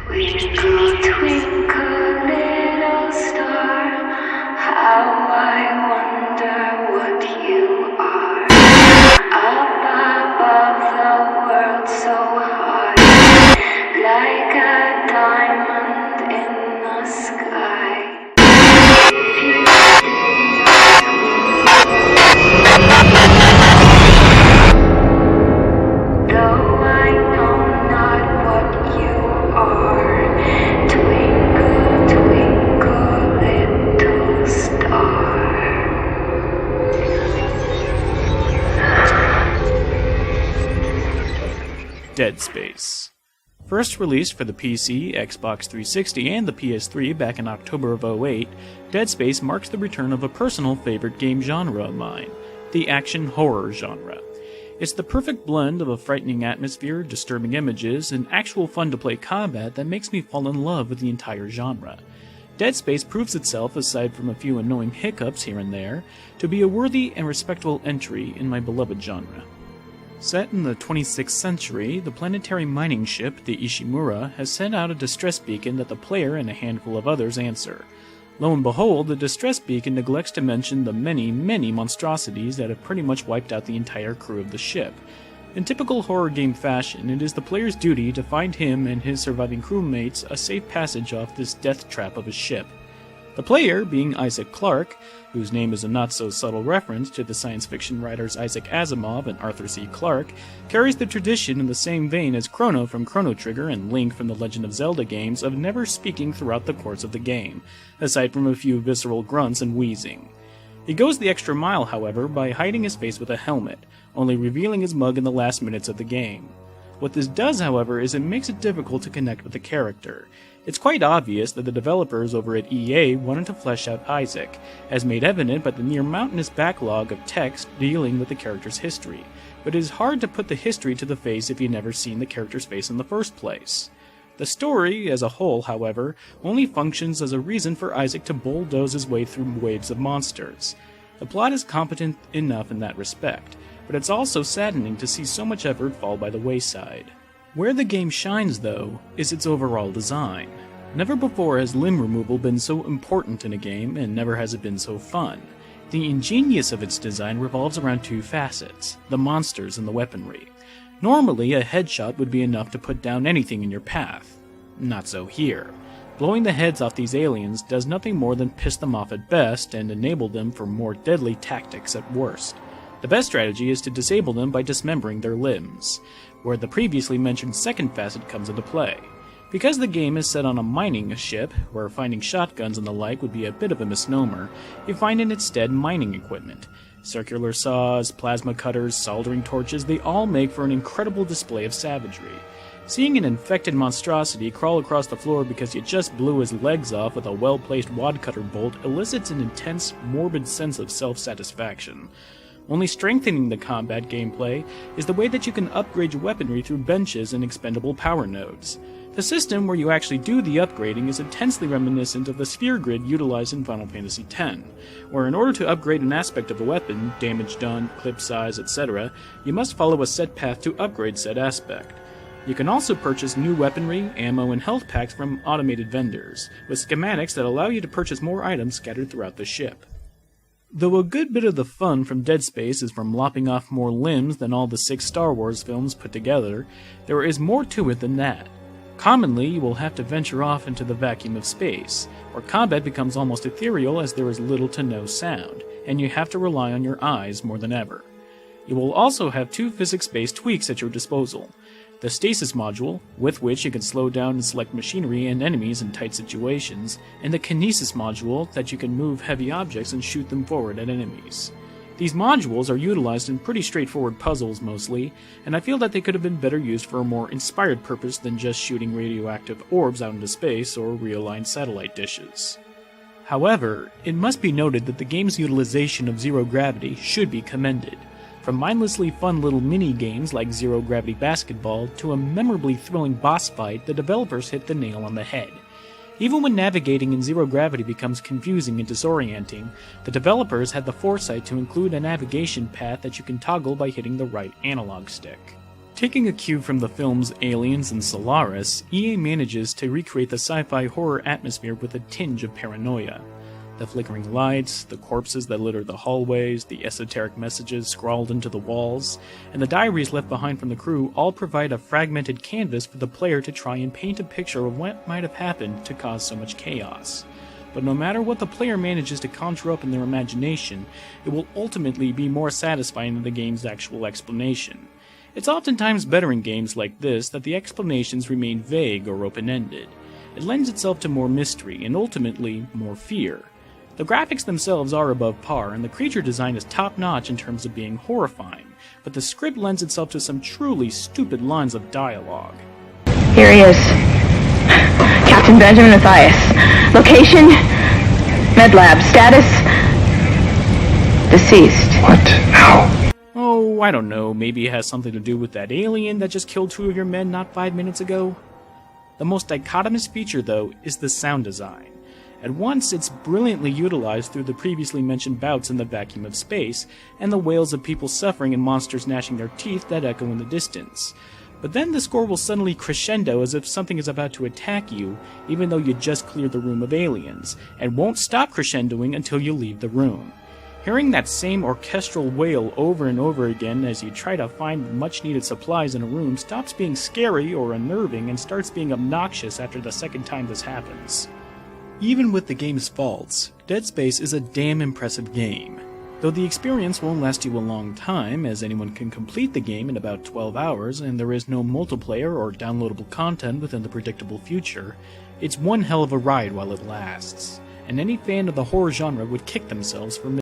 Twinkle, twinkle, little star, how I wonder what you are. Up above the world so high, like a diamond in the sky. If you though I know not what you are, twinkle, twinkle, little star. Dead Space. First released for the PC, Xbox 360, and the PS3 back in October of 2008, Dead Space marks the return of a personal favorite game genre of mine, the action horror genre. It's the perfect blend of a frightening atmosphere, disturbing images, and actual fun-to-play combat that makes me fall in love with the entire genre. Dead Space proves itself, aside from a few annoying hiccups here and there, to be a worthy and respectable entry in my beloved genre. Set in the 26th century, the planetary mining ship, the Ishimura, has sent out a distress beacon that the player and a handful of others answer. Lo and behold, the distress beacon neglects to mention the many, many monstrosities that have pretty much wiped out the entire crew of the ship. In typical horror game fashion, it is the player's duty to find him and his surviving crewmates a safe passage off this death trap of a ship. The player, being Isaac Clarke, whose name is a not-so-subtle reference to the science fiction writers Isaac Asimov and Arthur C. Clarke, carries the tradition in the same vein as Chrono from Chrono Trigger and Link from the Legend of Zelda games of never speaking throughout the course of the game, aside from a few visceral grunts and wheezing. He goes the extra mile, however, by hiding his face with a helmet, only revealing his mug in the last minutes of the game. What this does, however, is it makes it difficult to connect with the character. It's quite obvious that the developers over at EA wanted to flesh out Isaac, as made evident by the near mountainous backlog of text dealing with the character's history, but it is hard to put the history to the face if you've never seen the character's face in the first place. The story, as a whole, however, only functions as a reason for Isaac to bulldoze his way through waves of monsters. The plot is competent enough in that respect, but it's also saddening to see so much effort fall by the wayside. Where the game shines, though, is its overall design. Never before has limb removal been so important in a game, and never has it been so fun. The ingenious of its design revolves around two facets, the monsters and the weaponry. Normally, a headshot would be enough to put down anything in your path. Not so here. Blowing the heads off these aliens does nothing more than piss them off at best and enable them for more deadly tactics at worst. The best strategy is to disable them by dismembering their limbs, where the previously mentioned second facet comes into play. Because the game is set on a mining ship, where finding shotguns and the like would be a bit of a misnomer, you find in its stead mining equipment. Circular saws, plasma cutters, soldering torches, they all make for an incredible display of savagery. Seeing an infected monstrosity crawl across the floor because you just blew his legs off with a well-placed wadcutter bolt elicits an intense, morbid sense of self-satisfaction. Only strengthening the combat gameplay is the way that you can upgrade your weaponry through benches and expendable power nodes. The system where you actually do the upgrading is intensely reminiscent of the sphere grid utilized in Final Fantasy X, where in order to upgrade an aspect of a weapon, damage done, clip size, etc., you must follow a set path to upgrade said aspect. You can also purchase new weaponry, ammo, and health packs from automated vendors, with schematics that allow you to purchase more items scattered throughout the ship. Though a good bit of the fun from Dead Space is from lopping off more limbs than all the 6 Star Wars films put together, there is more to it than that. Commonly, you will have to venture off into the vacuum of space, where combat becomes almost ethereal as there is little to no sound, and you have to rely on your eyes more than ever. You will also have 2 physics-based tweaks at your disposal. The Stasis module, with which you can slow down and select machinery and enemies in tight situations, and the Kinesis module, that you can move heavy objects and shoot them forward at enemies. These modules are utilized in pretty straightforward puzzles mostly, and I feel that they could have been better used for a more inspired purpose than just shooting radioactive orbs out into space or realigned satellite dishes. However, it must be noted that the game's utilization of zero gravity should be commended. From mindlessly fun little mini-games like Zero Gravity Basketball to a memorably thrilling boss fight, the developers hit the nail on the head. Even when navigating in zero gravity becomes confusing and disorienting, the developers had the foresight to include a navigation path that you can toggle by hitting the right analog stick. Taking a cue from the films Aliens and Solaris, EA manages to recreate the sci-fi horror atmosphere with a tinge of paranoia. The flickering lights, the corpses that litter the hallways, the esoteric messages scrawled into the walls, and the diaries left behind from the crew all provide a fragmented canvas for the player to try and paint a picture of what might have happened to cause so much chaos. But no matter what the player manages to conjure up in their imagination, it will ultimately be more satisfying than the game's actual explanation. It's oftentimes better in games like this that the explanations remain vague or open-ended. It lends itself to more mystery and ultimately more fear. The graphics themselves are above par, and the creature design is top-notch in terms of being horrifying, but the script lends itself to some truly stupid lines of dialogue. Here he is. Captain Benjamin Mathias. Location? Medlab. Status? Deceased. What? How? Oh, I don't know, maybe it has something to do with that alien that just killed 2 of your men not 5 minutes ago? The most dichotomous feature, though, is the sound design. At once, it's brilliantly utilized through the previously mentioned bouts in the vacuum of space, and the wails of people suffering and monsters gnashing their teeth that echo in the distance. But then the score will suddenly crescendo as if something is about to attack you, even though you just cleared the room of aliens, and won't stop crescendoing until you leave the room. Hearing that same orchestral wail over and over again as you try to find much-needed supplies in a room stops being scary or unnerving and starts being obnoxious after the second time this happens. Even with the game's faults, Dead Space is a damn impressive game. Though the experience won't last you a long time, as anyone can complete the game in about 12 hours and there is no multiplayer or downloadable content within the predictable future, it's one hell of a ride while it lasts, and any fan of the horror genre would kick themselves for